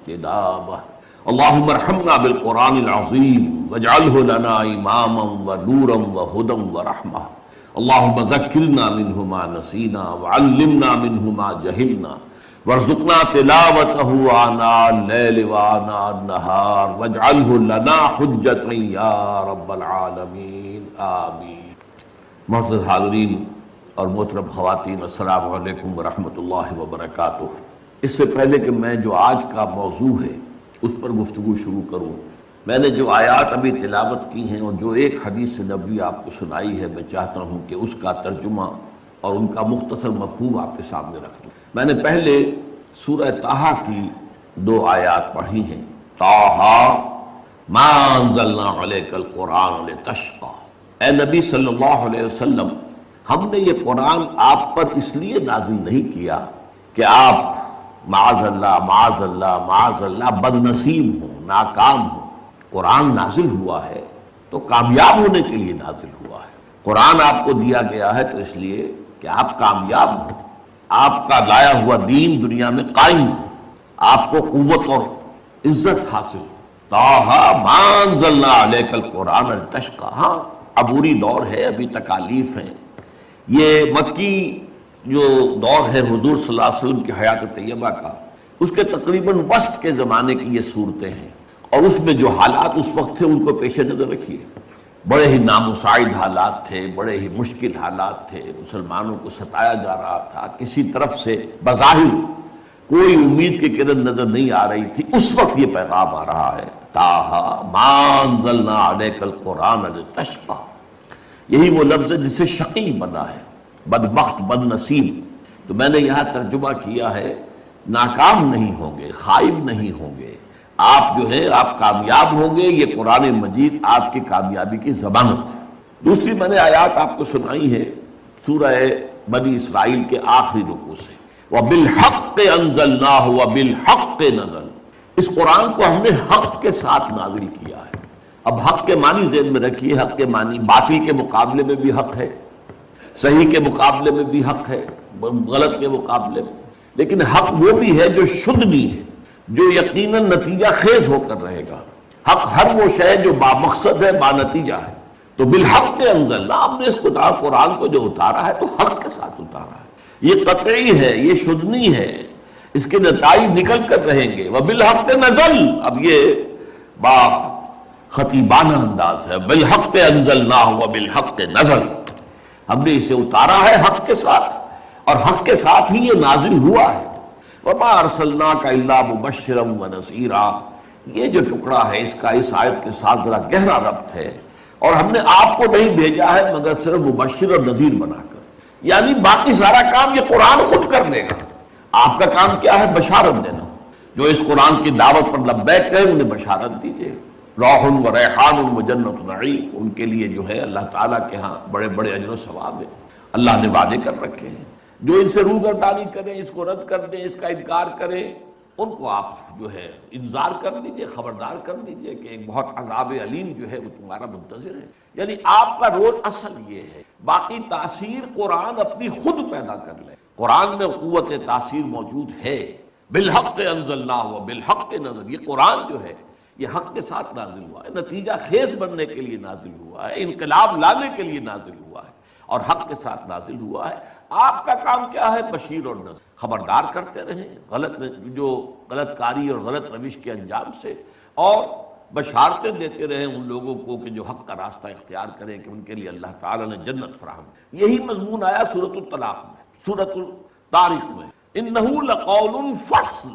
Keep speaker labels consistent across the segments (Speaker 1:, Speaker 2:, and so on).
Speaker 1: واجتنابه اللهم ارحمنا بالقرآن العظيم واجعله لنا إماما ونورا وهدى ورحمة اللهم ذكرنا منه ما نسينا وعلمنا منه ما جهلنا وارزقنا تلاوته آناء الليل وآناء النهار واجعله لنا حجة يا رب العالمین آمین۔ معزز حاضرین اور محترم خواتین، السلام علیکم ورحمۃ اللہ وبرکاتہ۔ اس سے پہلے کہ میں جو آج کا موضوع ہے اس پر گفتگو شروع کروں، میں نے جو آیات ابھی تلاوت کی ہیں اور جو ایک حدیث نبوی آپ کو سنائی ہے، میں چاہتا ہوں کہ اس کا ترجمہ اور ان کا مختصر مفہوم آپ کے سامنے رکھ دوں۔ میں نے پہلے سورہ طٰہٰ کی 2 آیات پڑھی ہیں۔ طٰہٰ ما انزلنا علیک القرآن لتشقیٰ، اے نبی صلی اللہ علیہ وسلم، ہم نے یہ قرآن آپ پر اس لیے نازل نہیں کیا کہ آپ معاذ اللہ بد نصیب ہوں، ناکام ہوں۔ قرآن نازل ہوا ہے تو کامیاب ہونے کے لیے نازل ہوا ہے۔ قرآن آپ کو دیا گیا ہے تو اس لیے کہ آپ کامیاب ہوں، آپ کا لایا ہوا دین دنیا میں قائم ہو، آپ کو قوت اور عزت حاصل ہو۔ طٰہٰ ما انزلنا علیک القرآن لتشقیٰ، ہاں عبوری دور ہے، ابھی تکالیف ہیں۔ یہ مکی جو دور ہے حضور صلی اللہ علیہ وسلم کی حیات طیبہ کا، اس کے تقریباً وسط کے زمانے کی یہ صورتیں ہیں، اور اس میں جو حالات اس وقت تھے ان کو پیش نظر رکھیے۔ بڑے ہی نامساعد حالات تھے، بڑے ہی مشکل حالات تھے، مسلمانوں کو ستایا جا رہا تھا، کسی طرف سے بظاہر کوئی امید کی کرن نظر نہیں آ رہی تھی۔ اس وقت یہ پیغام آ رہا ہے، طٰہٰ ما انزلنا علیک القرآن لتشقیٰ۔ یہی وہ لفظ ہے جس سے شقی بنا ہے، بدبخت، بد نصیب۔ تو میں نے یہاں ترجمہ کیا ہے ناکام نہیں ہوں گے، خائب نہیں ہوں گے، آپ جو ہے آپ کامیاب ہوں گے۔ یہ قرآن مجید آپ کی کامیابی کی ضمانت ہے۔ دوسری میں نے آیات آپ کو سنائی ہے سورہ بنی اسرائیل کے آخری رکوع سے، وَبِالْحَقِّ أَنزَلْنَاهُ وَبِالْحَقِّ نَزَلَ۔ اس قرآن کو ہم نے حق کے ساتھ نازل کیا ہے۔ اب حق کے معنی ذہن میں رکھیے، حق کے معنی باطل کے مقابلے میں بھی حق ہے، صحیح کے مقابلے میں بھی حق ہے، غلط کے مقابلے میں، لیکن حق وہ بھی ہے جو شدنی ہے، جو یقیناً نتیجہ خیز ہو کر رہے گا۔ حق ہر وہ شے جو با مقصد ہے، با نتیجہ ہے۔ تو بالحق انزلنا، ہم نے اس قرآن کو جو اتارا ہے تو حق کے ساتھ اتارا ہے، یہ قطعی ہے، یہ شدنی ہے، اس کے نتائج نکل کر رہیں گے۔ وبالحق نزل، اب یہ با خطیبانہ انداز ہے، بالحق انزلناہ وبالحق نزل، ہم نے اسے اتارا ہے حق کے ساتھ، اور حق کے ساتھ ہی یہ نازل ہوا ہے۔ وما ارسلناک الا مبشرا ونذیرا، یہ جو ٹکڑا ہے اس کا اس آیت کے ساتھ ذرا گہرا ربط ہے، اور ہم نے آپ کو نہیں بھیجا ہے مگر صرف مبشر اور نذیر بنا کر، یعنی باقی سارا کام یہ قرآن خود کر لے گا۔ آپ کا کام کیا ہے؟ بشارت دینا۔ جو اس قرآن کی دعوت پر لبیک کہیں انہیں بشارت دیجیے۔ روح و ریحان و جنت نعیم، ان کے لیے جو ہے اللہ تعالیٰ کے ہاں بڑے بڑے اجر و ثواب ہیں، اللہ نے وعدے کر رکھے ہیں۔ جو ان سے روگردانی کریں، اس کو رد کر دیں، اس کا انکار کریں، ان کو آپ جو ہے انذار کر دیجئے، خبردار کر دیجئے کہ ایک بہت عذاب علیم جو ہے وہ تمہارا منتظر ہے۔ یعنی آپ کا رول اصل یہ ہے، باقی تاثیر قرآن اپنی خود پیدا کر لے۔ قرآن میں قوت تاثیر موجود ہے۔ بالحق انزلناہ وبالحق نزل، یہ قرآن جو ہے یہ حق کے ساتھ نازل ہوا ہے، نتیجہ خیز بننے کے لیے نازل ہوا ہے، انقلاب لانے کے لیے نازل ہوا ہے، اور حق کے ساتھ نازل ہوا ہے۔ آپ کا کام کیا ہے؟ بشیر اور نذیر، خبردار کرتے رہیں جو غلط کاری اور غلط روش کے انجام سے، اور بشارتیں دیتے رہیں ان لوگوں کو کہ جو حق کا راستہ اختیار کریں کہ ان کے لیے اللہ تعالیٰ نے جنت فراہم۔ یہی مضمون آیا سورۃ الطلاق میں، سورۃ الطارق میں، انہ لقول فصل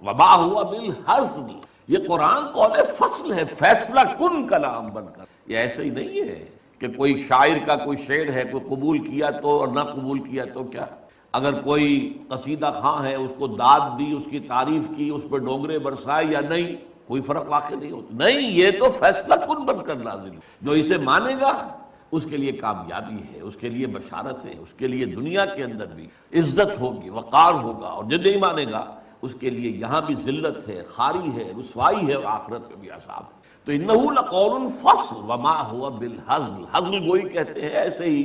Speaker 1: وما هو بالحزن، یہ قرآن قول فصل ہے، فیصلہ کن کلام بن کر۔ یہ ایسے ہی نہیں ہے کہ کوئی شاعر کا کوئی شعر ہے، کوئی قبول کیا تو اور نہ قبول کیا تو کیا، اگر کوئی قصیدہ خواں ہے اس کو داد دی، اس کی تعریف کی، اس پہ ڈونگرے برسائے یا نہیں، کوئی فرق واقع نہیں ہوتا۔ نہیں، یہ تو فیصلہ کن بن کر نازل، جو اسے مانے گا اس کے لیے کامیابی ہے، اس کے لیے بشارت ہے، اس کے لیے دنیا کے اندر بھی عزت ہوگی، وقار ہوگا، اور جو نہیں مانے گا اس کے لیے یہاں بھی ذلت ہے، خاری ہے، رسوائی ہے، اور آخرت میں بھی عذاب ہے۔ تو انہ لقول فصل وما هو بالحزل، حزل گوئی کہتے ہیں ایسے ہی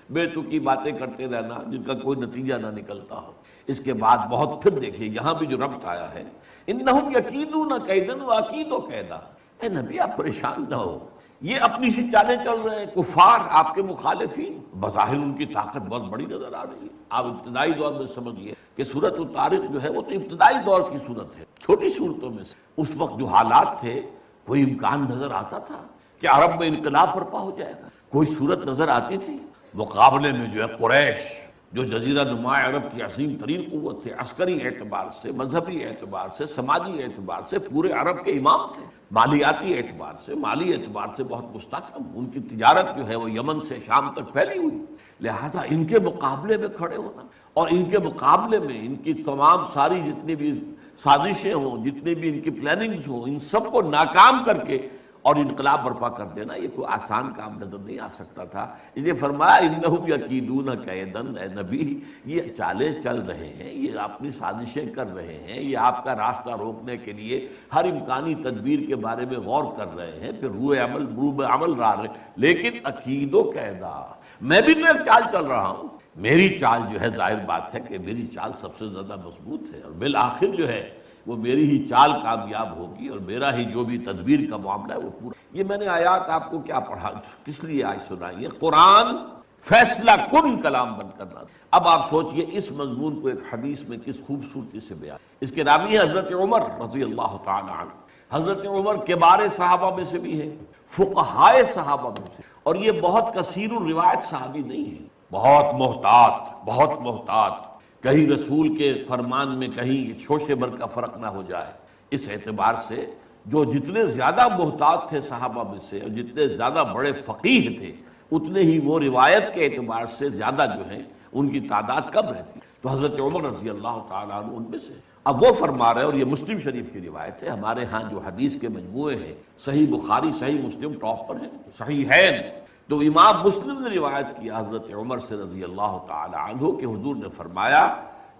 Speaker 1: بے تکی باتیں کرتے رہنا جن کا کوئی نتیجہ نہ نکلتا ہو۔ اس کے بعد بہت پھر دیکھیے یہاں بھی جو ربط آیا ہے، انہم یکیدون کیدا واکید کیدا، اے نبی آپ پریشان نہ ہو، یہ اپنی سی چالیں چل رہے ہیں، کفار آپ کے مخالفین، بظاہر ان کی طاقت بہت بڑی نظر آ رہی ہے۔ آپ ابتدائی دور میں سمجھیے کہ سورۃ الطارق جو ہے وہ تو ابتدائی دور کی صورت ہے، چھوٹی صورتوں میں سے۔ اس وقت جو حالات تھے کوئی امکان نظر آتا تھا کہ عرب میں انقلاب برپا ہو جائے گا؟ کوئی صورت نظر آتی تھی؟ مقابلے میں جو ہے قریش جو جزیرہ نما عرب کی عظیم ترین قوت تھے، عسکری اعتبار سے، مذہبی اعتبار سے، سماجی اعتبار سے پورے عرب کے امام تھے، مالیاتی اعتبار سے، مالی اعتبار سے بہت مستحکم، ان کی تجارت جو ہے وہ یمن سے شام تک پھیلی ہوئی، لہذا ان کے مقابلے میں کھڑے ہونا اور ان کے مقابلے میں ان کی تمام ساری جتنی بھی سازشیں ہوں، جتنی بھی ان کی پلاننگز ہوں، ان سب کو ناکام کر کے اور انقلاب برپا کر دینا، یہ کوئی آسان کام نظر نہیں آ سکتا تھا۔ اس لیے فرمایا انہم یکیدون کیدا، اے نبی یہ چالیں چل رہے ہیں، یہ اپنی سازشیں کر رہے ہیں، یہ آپ کا راستہ روکنے کے لیے ہر امکانی تدبیر کے بارے میں غور کر رہے ہیں، پھر روح عمل را رہے ہیں، لیکن عقید و قیدا، میں بھی تو ایک چال چل رہا ہوں، میری چال جو ہے ظاہر بات ہے کہ میری چال سب سے زیادہ مضبوط ہے، اور بالآخر جو ہے وہ میری ہی چال کامیاب ہوگی اور میرا ہی جو بھی تدبیر کا معاملہ ہے وہ پورا۔ یہ میں نے آیات آپ کو کیا پڑھا، کس لیے آج سنائی ہے؟ قرآن فیصلہ کن کلام بند کرنا۔ اب آپ سوچئے اس مضمون کو ایک حدیث میں کس خوبصورتی سے بیان، اس کے راوی ہے حضرت عمر رضی اللہ تعالی عنہ۔ حضرت عمر کبار صحابہ میں سے بھی ہے، فقہائے صحابہ میں سے، اور یہ بہت کثیر الروایت صحابی نہیں ہے، بہت محتاط، کہیں رسول کے فرمان میں کہیں شوشے بھر کا فرق نہ ہو جائے۔ اس اعتبار سے جو جتنے زیادہ محتاط تھے صحابہ میں سے اور جتنے زیادہ بڑے فقیہ تھے، اتنے ہی وہ روایت کے اعتبار سے زیادہ جو ہیں ان کی تعداد کم رہتی۔ تو حضرت عمر رضی اللہ تعالیٰ عنہ ان میں سے۔ اب وہ فرما رہے ہیں، اور یہ مسلم شریف کی روایت ہے، ہمارے ہاں جو حدیث کے مجموعے ہیں، صحیح بخاری، صحیح مسلم ٹاپ پر ہیں، صحیحین، تو امام مسلم نے روایت کیا حضرت عمر سے رضی اللہ تعالی عنہ کہ حضور نے فرمایا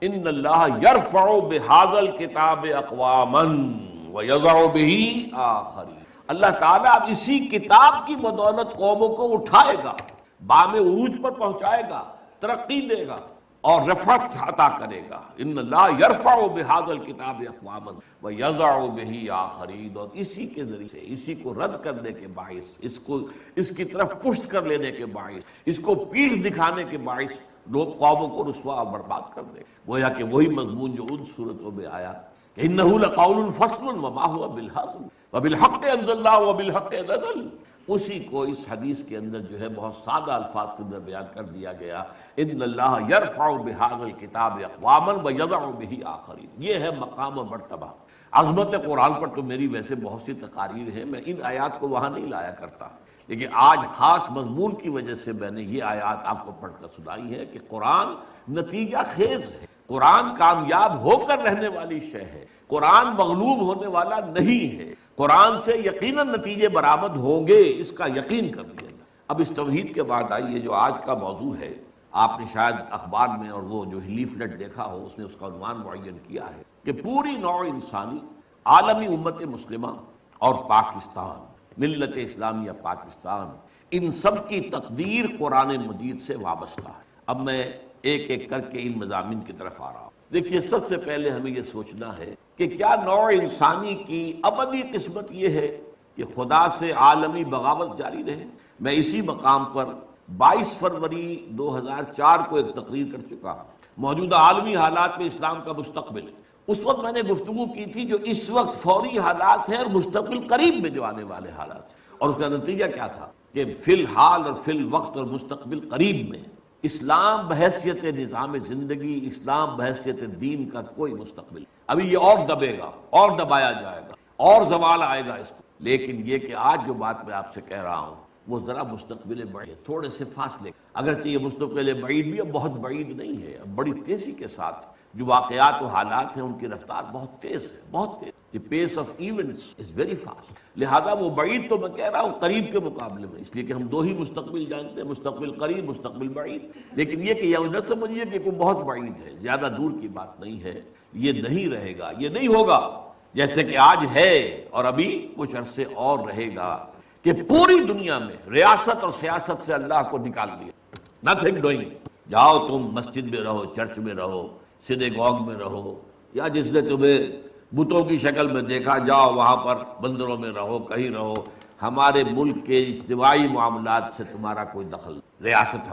Speaker 1: ان اللہ یرفع بہذا الکتاب اقواما ویضع بہ آخرین، اللہ تعالیٰ اب اسی کتاب کی بدولت قوموں کو اٹھائے گا، بام عروج پر پہنچائے گا، ترقی دے گا اور رفعت عطا کرے گا۔ ان اللہ یرفع بہذا الکتاب اقواما ویضع بہ آخرین، اور اسی کے ذریعے سے، اسی کو رد کرنے کے باعث، اس کی طرف پشت کر لینے کے باعث، اس کو پیٹھ دکھانے کے باعث لوگ قوموں کو رسوا اور برباد کر دے۔ گویا کہ وہی مضمون جو ان صورتوں میں آیا کہ انہ لقول فصل وما هو بالحزن وبالحق انزلنا وبالحق نزل، اسی کو اس حدیث کے اندر جو ہے بہت سادہ الفاظ کے اندر بیان کر دیا گیا، ان اللہ یرفع بہذا الکتاب اقواما ویضع بہ آخرین۔ یہ ہے مقام و مرتبہ۔ عظمت قرآن پر تو میری ویسے بہت سی تقاریر ہیں، میں ان آیات کو وہاں نہیں لایا کرتا، لیکن آج خاص مضمون کی وجہ سے میں نے یہ آیات آپ کو پڑھ کر سنائی ہے کہ قرآن نتیجہ خیز ہے، قرآن کامیاب ہو کر رہنے والی شے ہے، قرآن مغلوب ہونے والا نہیں ہے، قرآن سے یقیناً نتیجے برآمد ہوں گے، اس کا یقین کر لینا۔ اب اس توحید کے بعد آئیے جو آج کا موضوع ہے، آپ نے شاید اخبار میں اور وہ جو لیفلیٹ دیکھا ہو اس میں اس کا عنوان معین کیا ہے کہ پوری نوع انسانی، عالمی امت مسلمہ اور پاکستان، ملت اسلامیہ پاکستان، ان سب کی تقدیر قرآن مجید سے وابستہ ہے۔ اب میں ایک ایک کر کے ان مضامین کی طرف آ رہا ہوں۔ دیکھیے سب سے پہلے ہمیں یہ سوچنا ہے کہ کیا نوع انسانی کی ابدی قسمت یہ ہے کہ خدا سے عالمی بغاوت جاری رہے؟ میں اسی مقام پر 22 فروری 2004 کو ایک تقریر کر چکا ہوں، موجودہ عالمی حالات میں اسلام کا مستقبل ہے۔ اس وقت میں نے گفتگو کی تھی جو اس وقت فوری حالات ہیں اور مستقبل قریب میں جو آنے والے حالات ہیں، اور اس کا نتیجہ کیا تھا کہ فی الحال اور فی الوقت اور مستقبل قریب میں اسلام بحیثیت نظام زندگی، اسلام بحیثیت دین کا کوئی مستقبل، ابھی یہ اور دبے گا اور دبایا جائے گا اور زوال آئے گا اس کو۔ لیکن یہ کہ آج جو بات میں آپ سے کہہ رہا ہوں وہ ذرا مستقبل بعید، تھوڑے سے فاصلے، اگرچہ یہ مستقبل بعید بھی اب بہت بعید نہیں ہے، اب بڑی تیزی کے ساتھ جو واقعات و حالات ہیں ان کی رفتار بہت تیز ہے، بہت تیز۔ The pace of events is very fast۔ لہذا وہ بعید تو میں کہہ رہا ہوں قریب کے مقابلے میں، اس لیے کہ ہم دو ہی مستقبل جانتے ہیں، مستقبل قریب، مستقبل بعید۔ لیکن یہ کہ یہ نہ سمجھیے کہ کوئی بہت بعید ہے، زیادہ دور کی بات نہیں ہے، یہ نہیں رہے گا، یہ نہیں ہوگا جیسے کہ آج ہے اور ابھی کچھ عرصے اور رہے گا کہ پوری دنیا میں ریاست اور سیاست سے اللہ کو نکال دیا، نتھنگ ڈوئنگ. جاؤ تم مسجد میں رہو، چرچ میں رہو، سینیگوگ میں رہو، یا جس نے تمہیں بتوں کی شکل میں دیکھا جاؤ وہاں پر مندروں میں رہو، کہیں رہو. ہمارے ملک کے اجتماعی معاملات سے تمہارا کوئی دخل نہیں. ریاست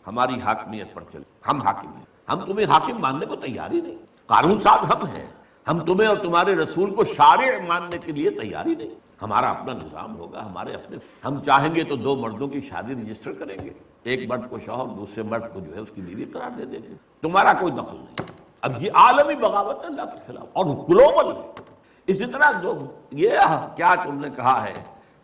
Speaker 1: ہماری حاکمیت پر چلے، ہم حاکم ہیں. ہم تمہیں حاکم ماننے کو تیار ہی نہیں. قانون ساز ہم ہیں. ہم تمہیں اور تمہارے رسول کو شارع ماننے کے لیے تیار ہی نہیں. ہمارا اپنا نظام ہوگا، ہمارے اپنے. ہم چاہیں گے تو 2 مردوں کی شادی رجسٹر کریں گے، ایک مرد کو شوہر، دوسرے مرد کو جو ہے اس کی بیوی قرار دے دیں گے. تمہارا کوئی دخل نہیں. اب یہ عالمی بغاوت ہے اللہ کے خلاف، اور گلوبل. اسی طرح جو یہ کیا تم نے کہا ہے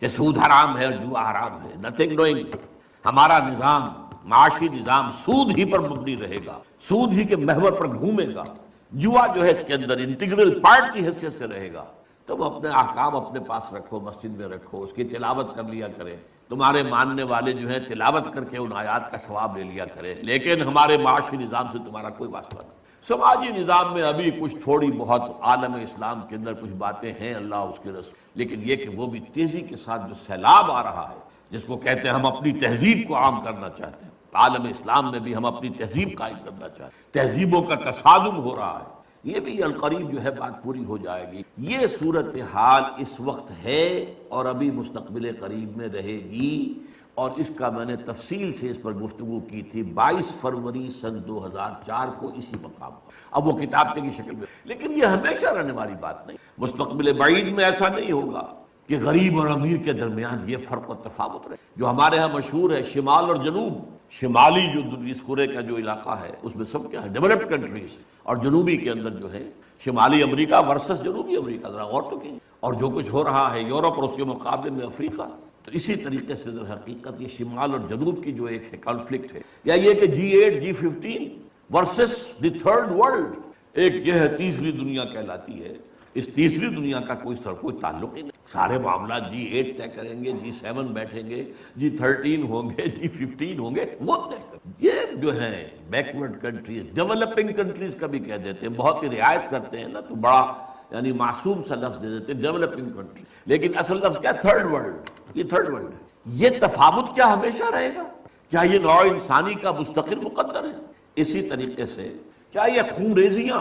Speaker 1: کہ سود حرام ہے اور جوا حرام ہے، نتھنگ ڈوئنگ. ہمارا نظام، معاشی نظام سود ہی پر مبنی رہے گا، سود ہی کے محور پر گھومے گا. جوا جو ہے اس کے اندر انٹیگرل پارٹ کی حیثیت سے رہے گا. تم اپنے احکام اپنے پاس رکھو، مسجد میں رکھو، اس کی تلاوت کر لیا کریں. تمہارے ماننے والے جو ہیں تلاوت کر کے ان آیات کا ثواب لے لیا کریں، لیکن ہمارے معاشی نظام سے تمہارا کوئی واسطہ نہیں. سماجی نظام میں ابھی کچھ تھوڑی بہت عالم اسلام کے اندر کچھ باتیں ہیں، اللہ اس کے رسول، لیکن یہ کہ وہ بھی تیزی کے ساتھ جو سیلاب آ رہا ہے، جس کو کہتے ہیں ہم اپنی تہذیب کو عام کرنا چاہتے ہیں. عالم اسلام میں بھی ہم اپنی تہذیب قائم کرنا چاہتے ہیں، تہذیبوں کا تصادم ہو رہا ہے. یہ بھی القریب جو ہے بات پوری ہو جائے گی. یہ صورتحال اس وقت ہے اور ابھی مستقبل قریب میں رہے گی، اور اس کا میں نے تفصیل سے اس پر گفتگو کی تھی 22 فروری سن 2004 کو اسی مقام پر. اب وہ کتاب کی شکل میں، لیکن یہ ہمیشہ رہنے والی بات نہیں. مستقبل بعید میں ایسا نہیں ہوگا کہ غریب اور امیر کے درمیان یہ فرق و تفاوت رہے. جو ہمارے ہاں مشہور ہے شمال اور جنوب، شمالی جو اس کرے کا جو علاقہ ہے اس میں سب کیا ہے ڈیولپڈ کنٹریز، اور جنوبی کے اندر جو ہے شمالی امریکہ ورسس جنوبی امریکہ. ذرا غور تو کیجیے. اور جو کچھ ہو رہا ہے یورپ اور اس کے مقابلے میں افریقہ. تو اسی طریقے سے در حقیقت یہ شمال اور جنوب کی جو ایک ہے کانفلکٹ ہے، یا یہ کہ G8 G15 versus the third world. ایک یہ ہے تیسری دنیا کہلاتی ہے. اس تیسری دنیا کا کوئی تعلق ہی نہیں. سارے معاملات G8 طے کریں گے، G7 بیٹھیں گے، G13 ہوں گے، G15 ہوں گے، وہ طے کریں. یہ جو ہے بیکورڈ کنٹریز، ڈیولپنگ کنٹریز کا بھی کہہ دیتے ہیں، بہت ہی رعایت کرتے ہیں نا، تو بڑا یعنی معصوم سا لفظ دے دیتے ہیں ڈیولپنگ کنٹری، لیکن اصل لفظ کیا؟ Third world. یہ تھرڈ ورلڈ ہے. یہ تفاوت کیا ہمیشہ رہے گا؟ کیا یہ نوع انسانی کا مستقل مقدر ہے؟ اسی طریقے سے کیا یہ خون ریزیاں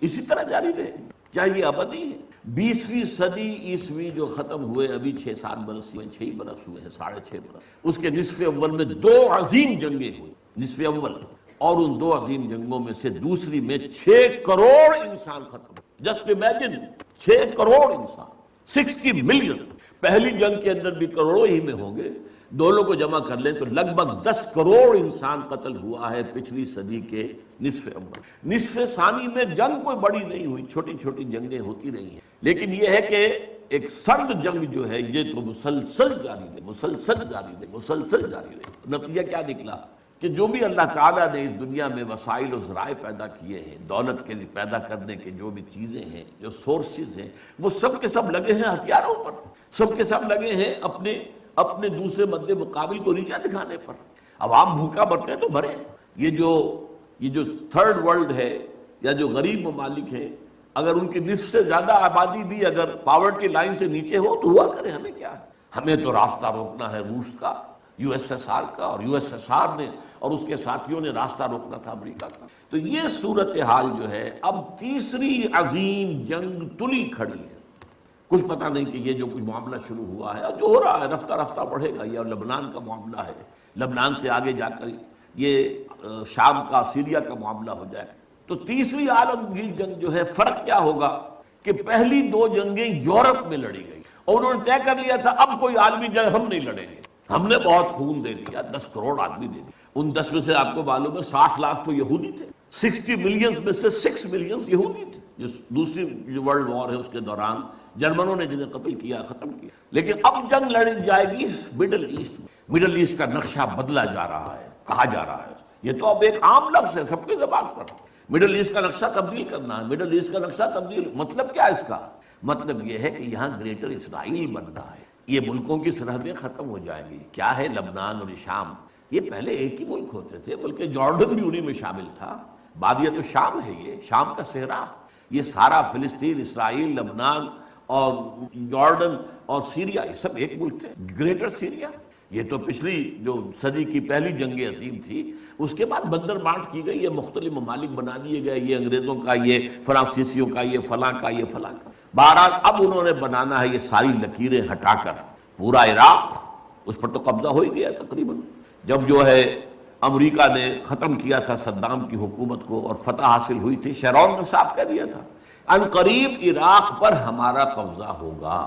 Speaker 1: اسی طرح جاری رہے گی؟ کیا یہ ابدی ہے؟ 20ویں صدی عیسوی جو ختم ہوئے ابھی 6-7 برس ہوئے، 6 برس ہوئے ہیں، 6.5 برس. اس کے نصف اول میں 2 عظیم جنگیں ہوئی، نصف اول، اور ان 2 عظیم جنگوں میں سے دوسری میں 6 کروڑ انسان ختم. جسٹ امیجن، 6 کروڑ انسان، 60 ملین. پہلی جنگ کے اندر بھی کروڑوں ہی میں ہوں گے، دونوں کو جمع کر لیں تو لگ بھگ 10 کروڑ انسان قتل ہوا ہے پچھلی صدی کے نصف اول. نصف ثانی میں جنگ کوئی بڑی نہیں ہوئی، چھوٹی چھوٹی جنگیں ہوتی رہی ہیں، لیکن یہ ہے کہ ایک سرد جنگ جو ہے یہ تو مسلسل جاری رہی، مسلسل جاری رہی، مسلسل جاری رہی. نتیجہ کیا نکلا کہ جو بھی اللہ تعالیٰ نے اس دنیا میں وسائل و ذرائع پیدا کیے ہیں، دولت کے لیے پیدا کرنے کے جو بھی چیزیں ہیں، جو سورسز ہیں، وہ سب کے سب لگے ہیں ہتھیاروں پر، سب کے سب لگے ہیں اپنے دوسرے مد مقابل کو نیچا دکھانے پر. عوام بھوکا مرتے ہیں تو مرے. یہ جو تھرڈ ورلڈ ہے یا جو غریب ممالک ہیں، اگر ان کی نصف سے زیادہ آبادی بھی اگر پاورٹی لائن سے نیچے ہو تو ہوا کرے، ہمیں کیا ہے؟ ہمیں تو راستہ روکنا ہے روس کا، USSR کا، اور USSR نے اور اس کے ساتھیوں نے راستہ روکنا تھا امریکہ کا. تو یہ صورتحال جو ہے اب تیسری عظیم جنگ تلی کھڑی ہے. کچھ پتہ نہیں کہ یہ جو کچھ معاملہ شروع ہوا ہے اور جو ہو رہا ہے رفتہ رفتہ بڑھے گا. یہ لبنان کا معاملہ ہے، لبنان سے آگے جا کر یہ شام کا، سیریا کا معاملہ ہو جائے. تو تیسری عالمگیر جنگ جو ہے، فرق کیا ہوگا کہ پہلی 2 جنگیں یورپ میں لڑی گئی اور انہوں نے طے کر لیا تھا اب کوئی عالمی جنگ ہم نہیں لڑیں گے. ہم نے بہت خون دے دیا، 10 کروڑ آدمی دے دیا. ان 10 میں سے آپ کو معلوم ہے 60 لاکھ تو یہودی تھے. 60 ملین میں سے 6 ملین یہودی تھے. جو دوسری ورلڈ وار ہے اس کے دوران جرمنوں نے جنہیں قتل کیا، ختم کیا. لیکن اب جنگ لڑی جائے گی مڈل ایسٹ میں. مڈل ایسٹ کا نقشہ بدلا جا رہا ہے، کہا جا رہا ہے. یہ تو اب ایک عام لفظ ہے سب کی زبان پر. مڈل ایسٹ کا نقشہ تبدیل کرنا ہے. مڈل ایسٹ کا نقشہ تبدیل مطلب کیا ہے اس کا؟ مطلب یہ ہے کہ یہاں گریٹر اسرائیل بن رہا ہے. یہ ملکوں کی سرحدیں ختم ہو جائیں گی. کیا ہے لبنان اور شام، یہ پہلے ایک ہی ملک ہوتے تھے، بلکہ جارڈن بھی انہی میں شامل تھا. بعد یہ تو شام ہے، یہ شام کا صحرا، یہ سارا فلسطین، اسرائیل، لبنان اور جارڈن اور سیریا، یہ سب ایک ملک تھے، گریٹر سیریا. یہ تو پچھلی جو صدی کی پہلی جنگ عظیم تھی، اس کے بعد بندر بانٹ کی گئی، یہ مختلف ممالک بنا دیے گئے، یہ انگریزوں کا، یہ فرانسیسیوں کا، یہ فلاں کا، یہ فلاں کا۔ بہرحال اب انہوں نے بنانا ہے یہ ساری لکیریں ہٹا کر پورا عراق، اس پر تو قبضہ ہو ہی گیا تقریباً۔ جب جو ہے امریکہ نے ختم کیا تھا صدام کی حکومت کو اور فتح حاصل ہوئی تھی، شیرون نے صاف کہہ دیا تھا ان قریب عراق پر ہمارا قبضہ ہوگا،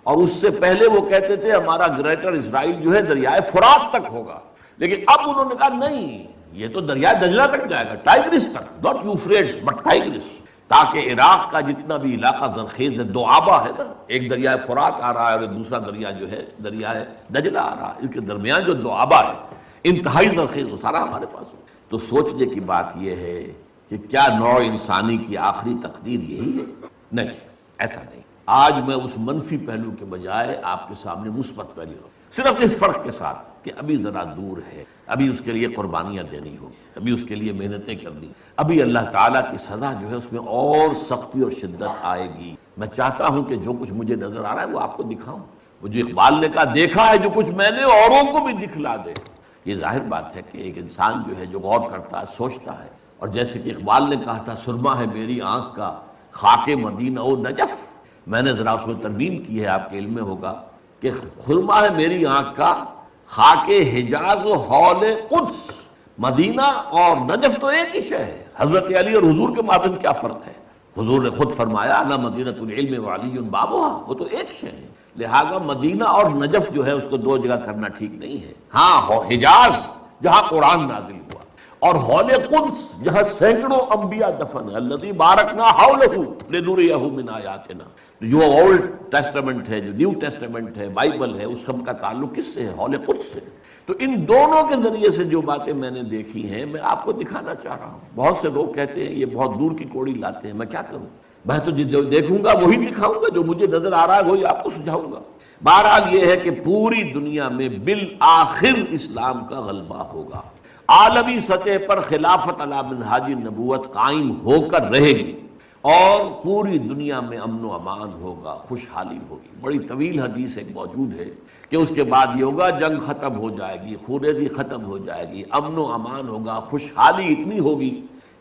Speaker 1: اور اس سے پہلے وہ کہتے تھے ہمارا گریٹر اسرائیل جو ہے دریائے فرات تک ہوگا، لیکن اب انہوں نے کہا نہیں، یہ تو دریائے دجلہ تک جائے گا، ٹائگرس تک، ناٹ یوفریٹس بٹ ٹائگرس، تاکہ عراق کا جتنا بھی علاقہ زرخیز ہے، دو آبا ہے نا، ایک دریائے فرات آ رہا ہے اور دوسرا دریا جو ہے دریائے دجلہ آ رہا ہے، اس کے درمیان جو دو آبا ہے انتہائی زرخیز، وہ سارا ہمارے پاس ہے۔ تو سوچنے کی بات یہ ہے کہ کیا نوع انسانی کی آخری تقدیر یہی ہے؟ نہیں، ایسا نہیں۔ آج میں اس منفی پہلو کے بجائے آپ کے سامنے مثبت پہلو رہا ہوں، صرف اس فرق کے ساتھ کہ ابھی ذرا دور ہے، ابھی اس کے لیے قربانیاں دینی ہوگی، ابھی اس کے لیے محنتیں کرنی، ابھی اللہ تعالیٰ کی سزا جو ہے اس میں اور سختی اور شدت آئے گی۔ میں چاہتا ہوں کہ جو کچھ مجھے نظر آ رہا ہے وہ آپ کو دکھاؤں، وہ جو اقبال نے کہا دیکھا ہے جو کچھ میں نے اوروں کو بھی دکھلا دے۔ یہ ظاہر بات ہے کہ ایک انسان جو ہے جو غور کرتا ہے، سوچتا ہے، اور جیسے کہ اقبال نے کہا تھا سرما ہے میری آنکھ کا خاک مدینہ و نجف، میں نے ذرا اس میں ترمیم کی ہے، آپ کے علم میں ہوگا کہ سرما ہے میری آنکھ کا خاک حجاز و حول قدس، مدینہ اور نجف تو ایک ہی شے ہے، حضرت علی اور حضور کے مابین کیا فرق ہے؟ حضور نے خود فرمایا انا مدینۃ العلم وعلی بابها، وہ تو ایک شے ہے، لہذا مدینہ اور نجف جو ہے اس کو دو جگہ کرنا ٹھیک نہیں ہے۔ ہاں حجاز جہاں قرآن نازل ہوا، اور حول قدس جہاں سینکڑوں انبیاء دفن ہیں، الذی بارکنا حولہ لنریہ من آیاتنا، جو اولڈ ٹیسٹمنٹ ہے، جو نیو ٹیسٹمنٹ ہے، بائبل ہے، اس کا تعلق کس سے ہے؟ حول قدس سے۔ تو ان دونوں کے ذریعے سے جو باتیں میں نے دیکھی ہیں میں آپ کو دکھانا چاہ رہا ہوں۔ بہت سے لوگ کہتے ہیں یہ بہت دور کی کوڑی لاتے ہیں، میں کیا کروں؟ میں تو جو دیکھوں گا وہی دکھاؤں گا، جو مجھے نظر آ رہا ہے وہی آپ کو سجھاؤں گا۔ بہرحال یہ ہے کہ پوری دنیا میں بالآخر اسلام کا غلبہ ہوگا، عالمی سطح پر خلافت علی منہاج نبوت قائم ہو کر رہے گی، اور پوری دنیا میں امن و امان ہوگا، خوشحالی ہوگی۔ بڑی طویل حدیث ایک موجود ہے کہ اس کے بعد یہ ہوگا جنگ ختم ہو جائے گی، خونریزی ختم ہو جائے گی، امن و امان ہوگا، خوشحالی اتنی ہوگی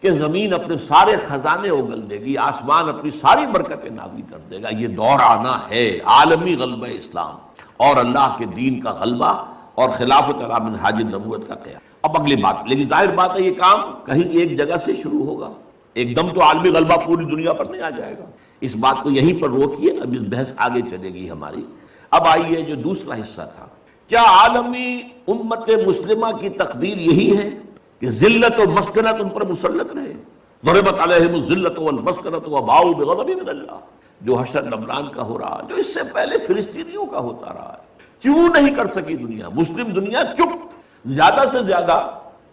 Speaker 1: کہ زمین اپنے سارے خزانے اگل دے گی، آسمان اپنی ساری برکتیں نازل کر دے گا۔ یہ دور آنا ہے، عالمی غلبہ اسلام اور اللہ کے دین کا غلبہ اور خلافت علی منہاج نبوت کا قیام۔ اب اگلی بات، لیکن ظاہر بات ہے یہ کام کہیں ایک جگہ سے شروع ہوگا، ایک دم تو عالمی غلبہ پوری دنیا پر نہیں آ جائے گا۔ اس بات کو یہیں پر روکیے، اب اس بحث آگے چلے گی ہماری۔ اب آئیے جو دوسرا حصہ تھا، کیا عالمی امت مسلمہ کی تقدیر یہی ہے کہ ذلت و مسکنت ان پر مسلط رہے؟ ضربت علیہم الذلۃ والمسکنۃ وباؤوا بغضب من اللہ، جو حشر لبنان کا ہو رہا، جو اس سے پہلے فلسطینیوں کا ہوتا رہا ہے۔ کیوں نہیں کر سکی دنیا؟ مسلم دنیا چپ، زیادہ سے زیادہ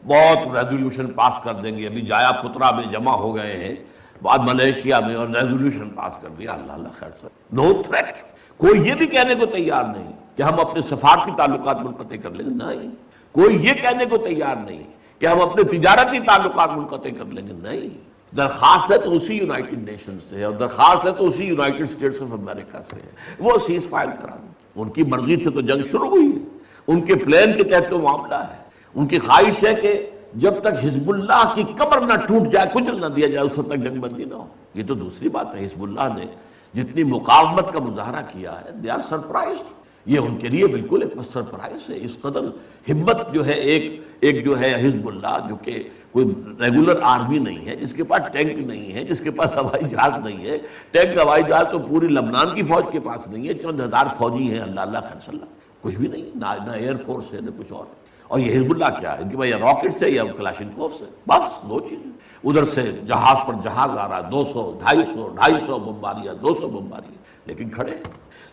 Speaker 1: بہت ریزولوشن پاس کر دیں گے، ابھی جایا پترا میں جمع ہو گئے ہیں، بعد ملیشیا میں، اور ریزولوشن پاس کر دیا، اللہ اللہ خیر سر، نو تھریٹ۔ کوئی یہ بھی کہنے کو تیار نہیں کہ ہم اپنے سفارتی تعلقات منقطع کر لیں گے، نہیں۔ کوئی یہ کہنے کو تیار نہیں کہ ہم اپنے تجارتی تعلقات منقطع کر لیں گے، نہیں۔ درخواست ہے تو اسی یونائٹڈ نیشنز سے ہے، اور درخواست ہے تو اسی یونائٹڈ اسٹیٹس آف امریکہ سے ہے، وہ سیز فائر کرا دیں۔ ان کی مرضی سے تو جنگ شروع ہوئی ہے، ان کے پلان کے تحت تو معاملہ ہے۔ ان کی خواہش ہے کہ جب تک حزب اللہ کی کمر نہ ٹوٹ جائے، کچل نہ دیا جائے، اس وقت تک جنگ بندی نہ ہو۔ یہ تو دوسری بات ہے، حزب اللہ نے جتنی مقاومت کا مظاہرہ کیا ہے، دے آر سرپرائزڈ، یہ ان کے لیے بالکل ایک سرپرائز ہے۔ اس قدر ہمت جو ہے ایک جو ہے حزب اللہ، جو کہ کوئی ریگولر آرمی نہیں ہے، جس کے پاس ٹینک نہیں ہے، جس کے پاس ہوائی جہاز نہیں ہے، ٹینک ہوائی جہاز تو پوری لبنان کی فوج کے پاس نہیں ہے، چند ہزار فوجی ہیں، اللہ اللہ خیر صلی اللہ، کچھ بھی نہیں، نہ ایئر فورس ہے نہ کچھ اور۔ اور یہ حزب اللہ کیا ہے؟ ان کے پاس یا راکٹ سے یا کلاشنکوف سے، بس دو چیزیں۔ ادھر سے جہاز پر جہاز آ رہا، 200 250 بمباریاں، 200 بمباریاں، لیکن کھڑے۔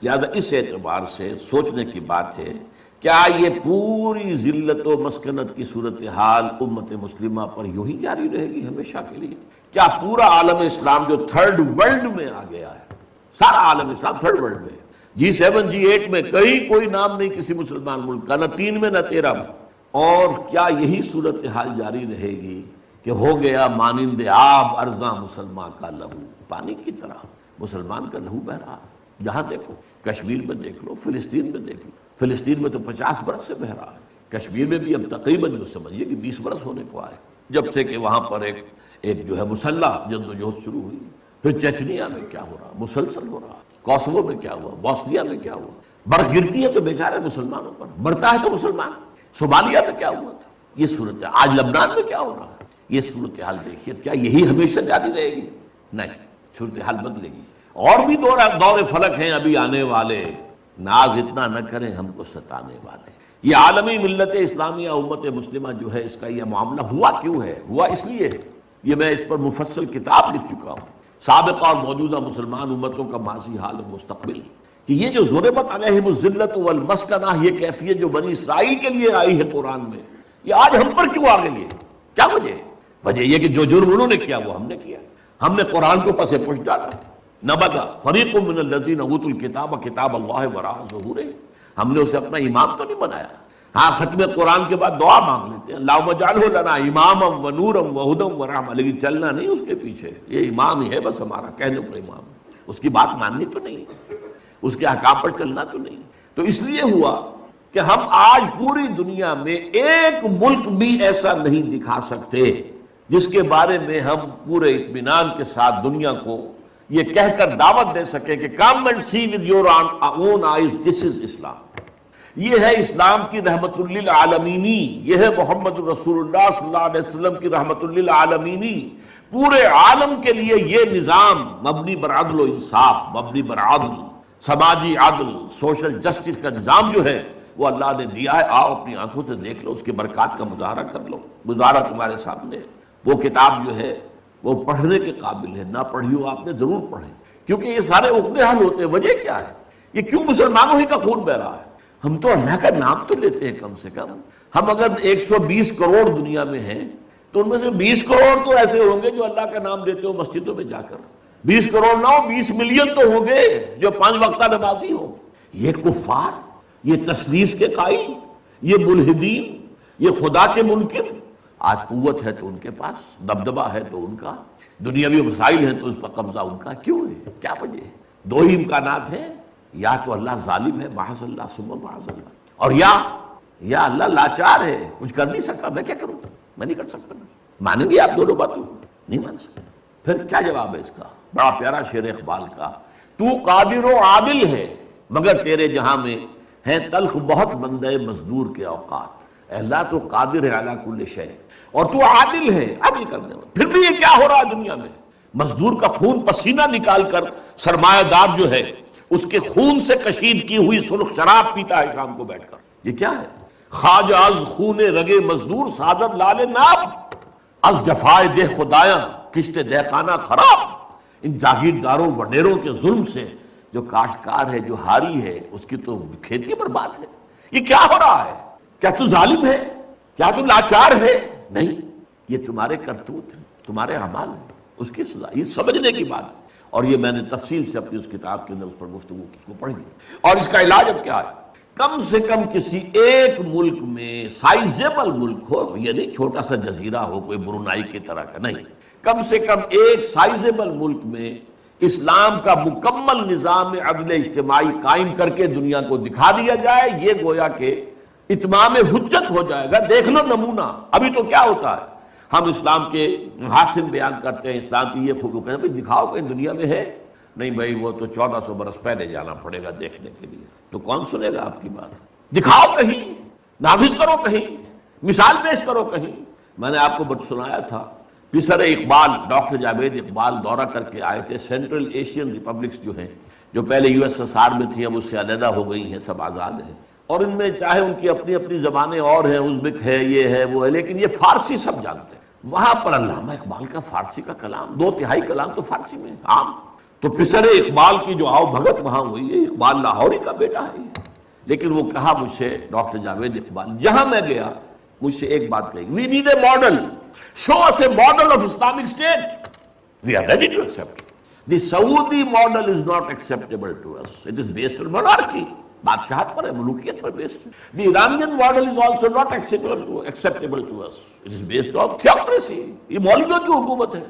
Speaker 1: لہذا اس اعتبار سے سوچنے کی بات ہے، کیا یہ پوری ذلت و مسکنت کی صورتحال امت مسلمہ پر یوں ہی جاری رہے گی ہمیشہ کے لیے؟ کیا پورا عالم اسلام جو تھرڈ ورلڈ میں آ گیا ہے، سارا عالم اسلام تھرڈ ورلڈ میں، G7 G8 میں کہیں کوئی نام نہیں کسی مسلمان ملک کا، نہ 3 میں نہ 13 میں، اور کیا یہی صورتحال جاری رہے گی کہ ہو گیا مانند آب ارزاں مسلمان کا لہو، پانی کی طرح مسلمان کا لہو بہ رہا؟ جہاں دیکھو، کشمیر میں دیکھ لو، فلسطین میں دیکھ لو. فلسطین میں تو 50 برس سے بہ رہا ہے، کشمیر میں بھی اب تقریباً جو سمجھیے کہ 20 برس ہونے کو آئے جب سے کہ وہاں پر ایک جو ہے مسلح جدوجہد شروع ہوئی. پھر چچنیا میں کیا ہو رہا، مسلسل ہو رہا، کوسوو میں کیا ہوا، بوسنیا میں کیا ہوا. برف گرتی ہے تو بیچارے مسلمانوں پر، بڑھتا ہے تو مسلمان. صومالیہ میں کیا ہوا تھا، یہ صورت. آج لبنان میں کیا ہو رہا ہے، یہ صورتحال دیکھیے. کیا یہی ہمیشہ جاری رہے گی؟ نہیں، صورتحال بدلے گی. اور بھی دور فلک ہیں ابھی آنے والے. ناز اتنا نہ کریں ہم کو ستانے والے. یہ عالمی ملت اسلامیہ امت مسلمہ جو ہے، اس کا یہ معاملہ ہوا کیوں ہے؟ ہوا اس لیے ہے، یہ میں اس پر مفصل کتاب لکھ چکا ہوں، سابقہ اور موجودہ مسلمان امتوں کا ماضی، حال اور مستقبل. کہ یہ جو ضربت علیہم الذلۃ والمسکنہ، یہ کیفیت جو بنی اسرائیل کے لیے آئی ہے قرآن میں، یہ آج ہم پر کیوں آ گئی ہے؟ کیا وجہ ہے؟ وجہ یہ کہ جو جرم انہوں نے کیا وہ ہم نے کیا. ہم نے قرآن کو پس پش ڈالا. نبذ فریق من الذین اوتوا الکتاب کتاب اللہ وراء ظہورہم. ہم نے اسے اپنا امام تو نہیں بنایا. ہاں، ختم قرآن کے بعد دعا مانگ لیتے ہیں، اللہم اجعلہ لنا اماما ونورا وہدی ورحمۃ، لیکن چلنا نہیں اس کے پیچھے. یہ امام ہی ہے بس ہمارا، کہنے کو امام، اس کی بات ماننی تو نہیں، اس کے احکام پر چلنا تو نہیں. تو اس لیے ہوا کہ ہم آج پوری دنیا میں ایک ملک بھی ایسا نہیں دکھا سکتے جس کے بارے میں ہم پورے اطمینان کے ساتھ دنیا کو یہ کہہ کر دعوت دے سکیں کہ come and see with your own eyes, this is Islam. یہ ہے اسلام کی رحمت للعالمینی، یہ ہے محمد رسول اللہ صلی اللہ علیہ وسلم کی رحمت للعالمینی. پورے عالم کے لیے یہ نظام مبنی بر عدل و انصاف، مبنی بر عدل، سماجی عدل، سوشل جسٹس کا نظام جو ہے وہ اللہ نے دیا ہے. آؤ اپنی آنکھوں سے دیکھ لو، اس کے برکات کا مظاہرہ کر لو. مظاہرہ تمہارے سامنے ہے. وہ کتاب جو ہے وہ پڑھنے کے قابل ہے، نہ پڑھی ہو آپ نے ضرور پڑھیں، کیونکہ یہ سارے عقدے حل ہوتے ہیں. وجہ کیا ہے؟ یہ کیوں مسلمانوں ہی کا خون بہ رہا ہے؟ ہم تو اللہ کا نام تو لیتے ہیں کم سے کم. ہم اگر 120 کروڑ دنیا میں ہیں تو ان میں سے 20 کروڑ تو ایسے ہوں گے جو اللہ کا نام لیتے ہو مسجدوں میں جا کر. 20 کروڑ نہ ہو، 20 ملین تو ہوں گے جو 5 وقتہ نمازی ہو. یہ کفار، یہ تثلیث کے قائل، یہ ملحدین، یہ خدا کے منکر. آج قوت ہے تو ان کے پاس، دبدبہ ہے تو ان کا، دنیاوی وسائل ہیں تو اس پر قبضہ ان کا. کیوں ہے؟ کیا وجہ ہے؟ دو ہی امکانات ہیں، یا تو اللہ ظالم ہے معاذ اللہ ثم معاذ اللہ، اور یا اللہ لاچار ہے، کچھ کر نہیں سکتا. میں کیا کروں؟ میں نہیں کر سکتا. مانیں گے آپ دونوں باتوں؟ نہیں مان سکتے. پھر کیا جواب ہے اس کا؟ بڑا پیارا شعر اقبال کا، تو قادر و عادل ہے مگر تیرے جہاں میں ہے تلخ بہت بندے مزدور کے اوقات. اے اللہ تو قادر ہے علی کل شیء اور تو عادل ہے، عدل کرنے والا. پھر بھی یہ کیا ہو رہا ہے دنیا میں؟ مزدور کا خون پسینہ نکال کر سرمایہ دار جو ہے اس کے خون سے کشید کی ہوئی سرخ شراب پیتا ہے شام کو بیٹھ کر. یہ کیا ہے؟ خواجہ از خون رگے مزدور سعادت لال ناب، از جفائے دہ خدایاں کشت دہقانہ خراب. ان جاگیرداروں وڈیروں کے ظلم سے جو کاشتکار ہے، جو ہاری ہے، اس کی تو کھیتی برباد ہے. یہ کیا ہو رہا ہے؟ کیا تو ظالم ہے؟ کیا تو لاچار ہے؟ نہیں، یہ تمہارے کرتوت ہیں، تمہارے اعمال ہیں، اس کی سزا. یہ سمجھنے کی بات ہے. اور یہ میں نے تفصیل سے اپنی اس کتاب کے اندر اس پر گفتگو کی، اس کو پڑھ لی. اور اس کا علاج اب کیا ہے؟ کم سے کم کسی ایک ملک میں، سائزیبل ملک ہو، یہ نہیں چھوٹا سا جزیرہ ہو کوئی برونائی کی طرح کا، نہیں، کم سے کم ایک سائزیبل ملک میں اسلام کا مکمل نظام عدل اجتماعی قائم کر کے دنیا کو دکھا دیا جائے. یہ گویا کہ اتمام حجت ہو جائے گا. دیکھ لو نمونہ. ابھی تو کیا ہوتا ہے؟ ہم اسلام کے محاسن بیان کرتے ہیں، اسلام کی یہ خوبی کہتے ہیں، دکھاؤ کہ دنیا میں ہے. نہیں بھائی، وہ تو 1400 برس پہلے جانا پڑے گا دیکھنے کے لیے. تو کون سنے گا آپ کی بات؟ دکھاؤ کہیں، نافذ کرو کہیں، مثال پیش کرو کہیں. میں نے آپ کو سنایا تھا، پسر اقبال ڈاکٹر جاوید اقبال دورہ کر کے آئے تھے. سینٹرل ایشین ریپبلکس جو ہیں، جو پہلے USSR میں تھیں اب اس سے علیحدہ ہو گئی ہیں، سب آزاد ہیں، اور ان میں چاہے ان کی اپنی اپنی زبانیں اور ہیں، ازبک ہے، یہ ہے، وہ ہے، لیکن یہ فارسی سب جانتے ہیں. وہاں پر علامہ اقبال کا فارسی کا کلام، 2/3 کلام تو فارسی میں عام. تو پسر اقبال کی جو آؤ بھگت وہاں ہوئی ہے. اقبال لاہوری کا بیٹا ہے، لیکن وہ کہا مجھ سے ڈاکٹر جاوید اقبال، جہاں میں گیا مجھ سے ایک بات کہی، we need a model, show us a model of Islamic state. We are ready to accept it. The Saudi model is not acceptable to us. It is based on monarchy. بادشاہت پر ہے، ملوکیت پر based. The Iranian model is also not acceptable to us. It is based on theocracy. یہ مولویوں کی حکومت ہے.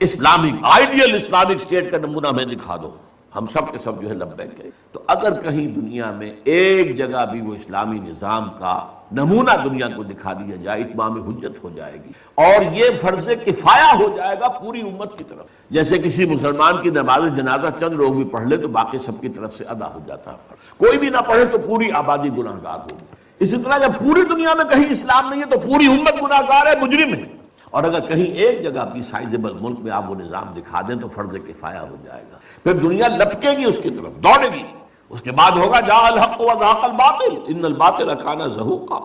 Speaker 1: Islamic ideal Islamic state کا نمونہ میں دکھا دو. ہم سب کے سب جو ہے لبیک کہیں۔ تو اگر کہیں دنیا میں ایک جگہ بھی وہ اسلامی نظام کا نمونہ دنیا کو دکھا دیا جائے، اتمام حجت ہو جائے گی، اور یہ فرض کفایہ ہو جائے گا پوری امت کی طرف۔ جیسے کسی مسلمان کی نماز جنازہ چند لوگ بھی پڑھ لے تو باقی سب کی طرف سے ادا ہو جاتا ہے فرض، کوئی بھی نہ پڑھے تو پوری آبادی گناہ گار ہوگی۔ اسی طرح جب پوری دنیا میں کہیں اسلام نہیں ہے تو پوری امت گناہ گار ہے، مجرم ہے، اور اگر کہیں ایک جگہ بھی سائزیبل ملک میں آپ وہ نظام دکھا دیں تو فرض کفایہ ہو جائے گا، پھر دنیا لپکے گی اس کی طرف، دوڑے گی۔ اس کے بعد ہوگا جاء الحق وزهق الباطل ان الباطل کان زہوقا،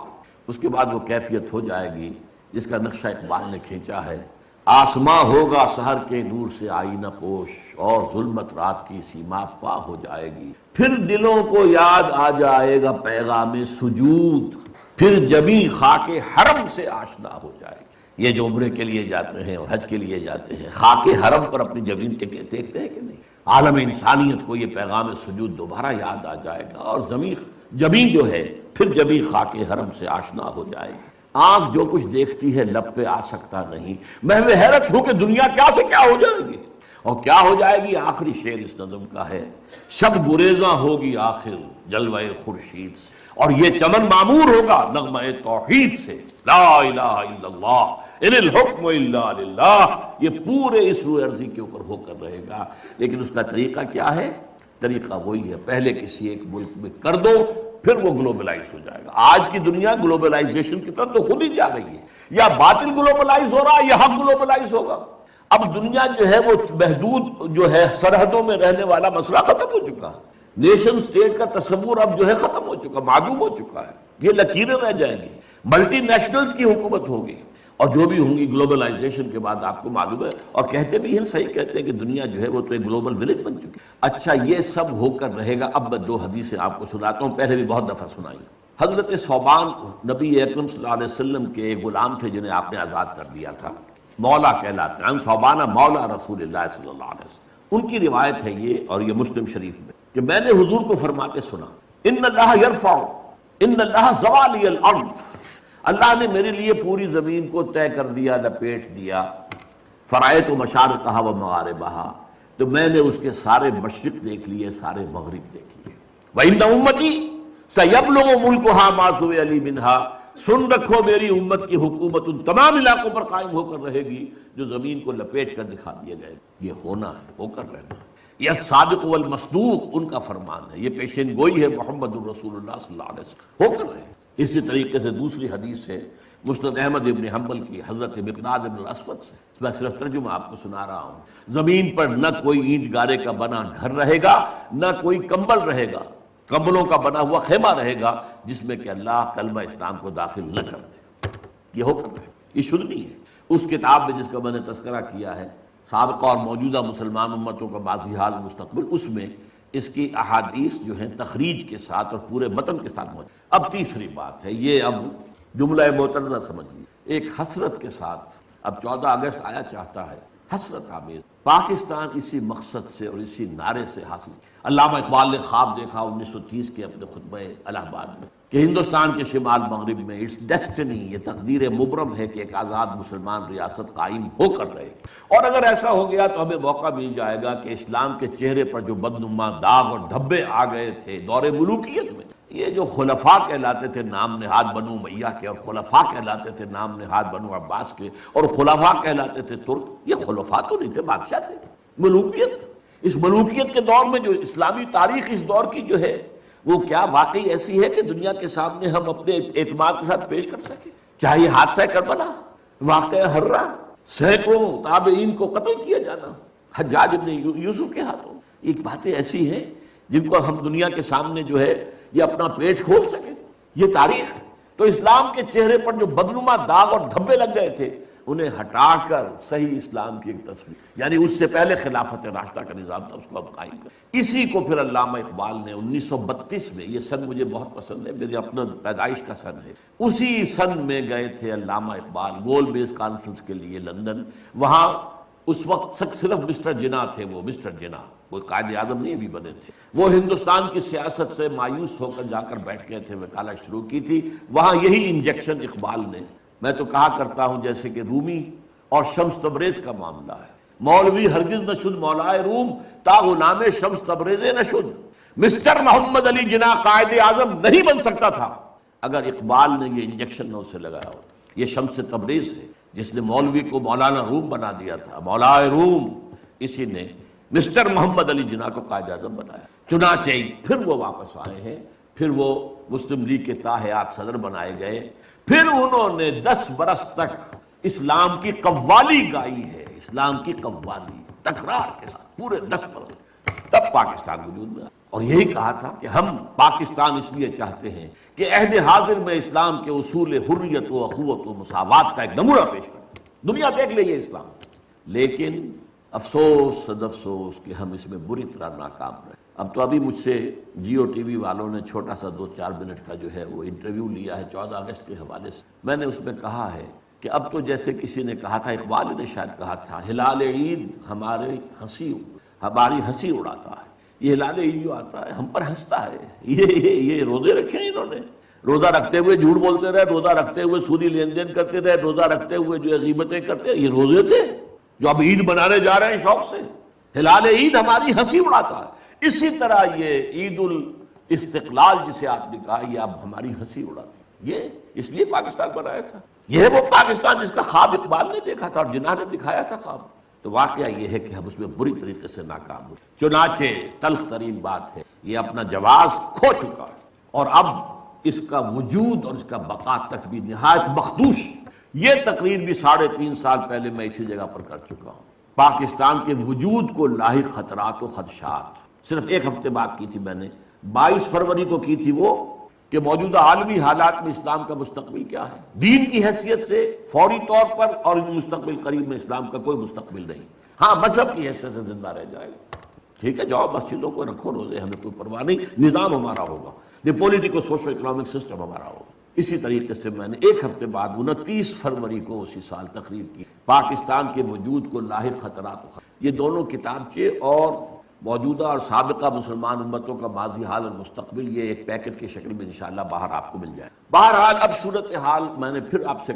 Speaker 1: اس کے بعد وہ کیفیت ہو جائے گی جس کا نقشہ اقبال نے کھینچا ہے، آسماں ہوگا سحر کے نور سے آئینہ پوش، اور ظلمت رات کی سیما پا ہو جائے گی، پھر دلوں کو یاد آ جائے گا پیغام سجود، پھر جبیں خاک حرم سے آشنا ہو جائے گی۔ یہ جو عمرے کے لیے جاتے ہیں اور حج کے لیے جاتے ہیں، خاک حرم پر اپنی جبین دیکھتے ہیں کہ نہیں؟ عالم انسانیت کو یہ پیغام سجود دوبارہ یاد آ جائے گا، اور جبین جو ہے پھر جبیں خاک حرم سے آشنا ہو جائے گی۔ آنکھ جو کچھ دیکھتی ہے لب پہ آ سکتا نہیں، محو حیرت ہو کہ دنیا کیا سے کیا ہو جائے گی، اور کیا ہو جائے گی۔ آخری شعر اس نظم کا ہے، شب گریزاں ہوگی آخر جلوہ خورشید سے، اور یہ چمن معمور ہوگا نغمہ توحید سے، لا الہ الا اللہ ان الحکم الا للہ، یہ پورے اس روئے ارضی کے اوپر ہو کر رہے گا۔ لیکن اس کا طریقہ کیا ہے؟ طریقہ وہی ہے، پہلے کسی ایک ملک میں کر دو پھر وہ گلوبلائز ہو جائے گا۔ آج کی دنیا گلوبلائزیشن کی طرف تو خود ہی جا رہی ہے، یا باطل گلوبلائز ہو رہا ہے یا حق گلوبلائز ہوگا۔ اب دنیا جو ہے وہ محدود جو ہے سرحدوں میں رہنے والا مسئلہ ختم ہو چکا، نیشن سٹیٹ کا تصور اب جو ہے ختم ہو چکا، معدوم ہو چکا ہے، یہ لکیریں رہ جائیں گی، ملٹی نیشنلز کی حکومت ہوگی، اور جو بھی ہوں گی گلوبلائزیشن کے بعد آپ کو معلوم ہے، اور کہتے بھی ہیں، صحیح کہتے ہیں کہ دنیا جو ہے وہ تو ایک گلوبل ولیج بن چکی ہے۔ اچھا یہ سب ہو کر رہے گا۔ اب میں دو حدیثیں آپ کو سناتا ہوں، پہلے بھی بہت دفعہ سنائی۔ حضرت ثوبان نبی اکرم صلی اللہ علیہ وسلم کے ایک غلام تھے جنہیں آپ نے آزاد کر دیا تھا، مولا کہلاتے ہیں، ثوبان مولا رسول اللہ صلی اللہ علیہ وسلم۔ ان کی روایت ہے یہ، اور یہ مسلم شریف میں، کہ میں نے حضور کو فرماتے سنا، ان اللہ یرفع ان اللہ زوالی الارض، اللہ نے میرے لیے پوری زمین کو طے کر دیا، لپیٹ دیا، فرائض و مشارقہ و مغاربہا، تو میں نے اس کے سارے مشرق دیکھ لیے، سارے مغرب دیکھ لیے۔ وَإِنَّ أُمَّتِي سَيَبْلُغُ مُلْكُهَا مَا سُوِئَ لِي مِنْهَا، سن رکھو میری امت کی حکومت ان تمام علاقوں پر قائم ہو کر رہے گی جو زمین کو لپیٹ کر دکھا دیے گئے۔ یہ ہونا ہے، ہو کر رہنا۔ یہ صادق والمصدوق ان کا فرمان ہے، یہ پیشین گوئی ہے محمد الرسول اللہ صلی اللہ علیہ وسلم، ہو کر رہے۔ اسی طریقے سے دوسری حدیث ہے مسند احمد ابن حنبل کی، حضرت مقداد ابن الاسود سے، میں صرف ترجمہ آپ کو سنا رہا ہوں۔ زمین پر نہ کوئی اینٹ گارے کا بنا گھر رہے گا، نہ کوئی کمبل رہے گا، کمبلوں کا بنا ہوا خیمہ رہے گا جس میں کہ اللہ کلمہ اسلام کو داخل نہ کر دے۔ یہ ہو کر رہے، یہ شروع نہیں ہے۔ اس کتاب میں جس کا میں نے تذکرہ کیا ہے، سابقہ اور موجودہ مسلمان امتوں کا ماضی حال مستقبل، اس میں اس کی احادیث جو ہیں تخریج کے ساتھ اور پورے متن کے ساتھ موجود۔ اب تیسری بات ہے، یہ اب جملہ معترضہ سمجھ لیجیے، ایک حسرت کے ساتھ، اب 14 اگست آیا چاہتا ہے، حسرت آمیز پاکستان اسی مقصد سے اور اسی نعرے سے حاصل۔ علامہ اقبال نے خواب دیکھا 1930 کے اپنے خطبہ الہ آباد میں کہ ہندوستان کے شمال مغرب میں اٹس ڈیسٹنی، یہ تقدیر مبرم ہے کہ ایک آزاد مسلمان ریاست قائم ہو کر رہے گی، اور اگر ایسا ہو گیا تو ہمیں موقع مل جائے گا کہ اسلام کے چہرے پر جو بدنما داغ اور دھبے آ گئے تھے دور ملوکیت میں، یہ جو خلفاء کہلاتے تھے نام نہاد بنو امیہ کے، اور خلفاء کہلاتے تھے نام نہاد بنو عباس کے، اور خلفاء کہلاتے تھے ترک، یہ خلفاء تو نہیں تھے، بادشاہ تھے۔ ملوکیت، اس ملوکیت کے دور میں جو اسلامی تاریخ اس دور کی جو ہے وہ کیا واقعی ایسی ہے کہ دنیا کے سامنے ہم اپنے اعتماد کے ساتھ پیش کر سکیں؟ چاہے حادثہ کربلا، واقعہ ہررا، سینکڑوں تابعین کو قتل کیا جانا حجاج ابن یوسف کے ہاتھوں، ایک باتیں ایسی ہیں جن کو ہم دنیا کے سامنے جو ہے یہ اپنا پیٹ کھول سکیں، یہ تاریخ۔ تو اسلام کے چہرے پر جو بدنما داغ اور دھبے لگ گئے تھے انہیں ہٹا کر صحیح اسلام کی ایک تصویر، یعنی اس سے پہلے خلافت راشدہ کا نظام تھا، اس کو اب قائم کر۔ اسی کو پھر علامہ اقبال نے 1932 میں، یہ سن مجھے بہت پسند ہے، میری اپنا پیدائش کا سن ہے، اسی سن میں گئے تھے علامہ اقبال گول بیس کانفرنس کے لیے لندن۔ وہاں اس وقت صرف مسٹر جناح تھے، وہ مسٹر جناح، وہ قائد اعظم نہیں ابھی بنے تھے، وہ ہندوستان کی سیاست سے مایوس ہو کر جا کر بیٹھ گئے تھے، وکالت شروع کی تھی۔ وہاں یہی انجیکشن اقبال نے، میں تو کہا کرتا ہوں جیسے کہ رومی اور شمس تبریز کا معاملہ ہے، مولوی ہرگز نشد مولائے روم تا غلام شمس تبریز نشد. مسٹر محمد علی جناح قائد اعظم نہیں بن سکتا تھا اگر اقبال نے یہ انجیکشن نہ اسے لگایا ہوتا. یہ شمس تبریز ہے جس نے مولوی کو مولانا روم بنا دیا تھا، مولائے روم، اسی نے مسٹر محمد علی جناح کو قائد اعظم بنایا. چنانچہ پھر وہ واپس آئے ہیں، پھر وہ مسلم لیگ کے تاحیات صدر بنائے گئے، پھر انہوں نے 10 برس تک اسلام کی قوالی گائی ہے، اسلام کی قوالی تکرار کے ساتھ پورے 10 برس. تب پاکستان وجود میں آیا اور یہی کہا تھا کہ ہم پاکستان اس لیے چاہتے ہیں کہ عہد حاضر میں اسلام کے اصول حریت و اخوت و مساوات کا ایک نمونہ پیش کریں، دنیا دیکھ لے یہ اسلام. لیکن افسوس صد افسوس کہ ہم اس میں بری طرح ناکام رہے. اب تو ابھی مجھ سے جیو ٹی وی والوں نے چھوٹا سا 2-4 منٹ کا جو ہے وہ انٹرویو لیا ہے 14 اگست کے حوالے سے. میں نے اس میں کہا ہے کہ اب تو جیسے کسی نے کہا تھا، اقبال نے شاید کہا تھا، ہلال عید ہماری ہنسی اڑاتا ہے. یہ ہلال عید جو آتا ہے ہم پر ہنستا ہے. یہ روزے رکھے ہیں انہوں نے، روزہ رکھتے ہوئے جھوٹ بولتے رہے، روزہ رکھتے ہوئے سودی لین دین کرتے رہے، روزہ رکھتے ہوئے جو غیبتیں کرتے رہے. یہ روزے تھے جو اب عید منانے جا رہے ہیں شوق سے. ہلال عید ہماری ہنسی اڑاتا ہے. اسی طرح یہ عید الاستقلال جسے آپ نے کہا یہ اب ہماری ہنسی اڑاتی ہے. یہ اس لیے پاکستان بنایا تھا. یہ ہے وہ پاکستان جس کا خواب اقبال نے دیکھا تھا اور جناح نے دکھایا تھا خواب. تو واقعہ یہ ہے کہ ہم اس میں بری طریقے سے ناکام ہوئے. چنانچہ تلخ ترین بات ہے یہ اپنا جواز کھو چکا ہے اور اب اس کا وجود اور اس کا بقا تک بھی نہایت مخدوش. یہ تقریر بھی 3.5 سال پہلے میں اسی جگہ پر کر چکا ہوں. پاکستان کے وجود کو لاحق خطرات و خدشات صرف ایک ہفتے بعد کی تھی میں نے، 22 فروری کو کی تھی وہ، کہ موجودہ عالمی حالات میں اسلام کا مستقبل کیا ہے. دین کی حیثیت سے فوری طور پر اور مستقبل قریب میں اسلام کا کوئی مستقبل نہیں. ہاں مذہب کی حیثیت سے زندہ رہ جائے گا. ٹھیک ہے، جاؤ مسجدوں کو رکھو روزے، ہمیں کوئی پرواہ نہیں، نظام ہمارا ہوگا، یہ پولیٹیکل سوشو اکنامک سسٹم ہمارا ہوگا. اسی طریقے سے میں نے ایک ہفتے بعد 29 فروری کو اسی سال تقریر کی، پاکستان کے وجود کو لاحق خطرات. یہ دونوں کتابچے اور موجودہ اور سابقہ مسلمان امتوں کا ماضی حال اور مستقبل، یہ ایک پیکٹ کی شکل میں انشاءاللہ باہر آپ کو مل جائے. بہرحال اب صورتحال میں نے پھر آپ سے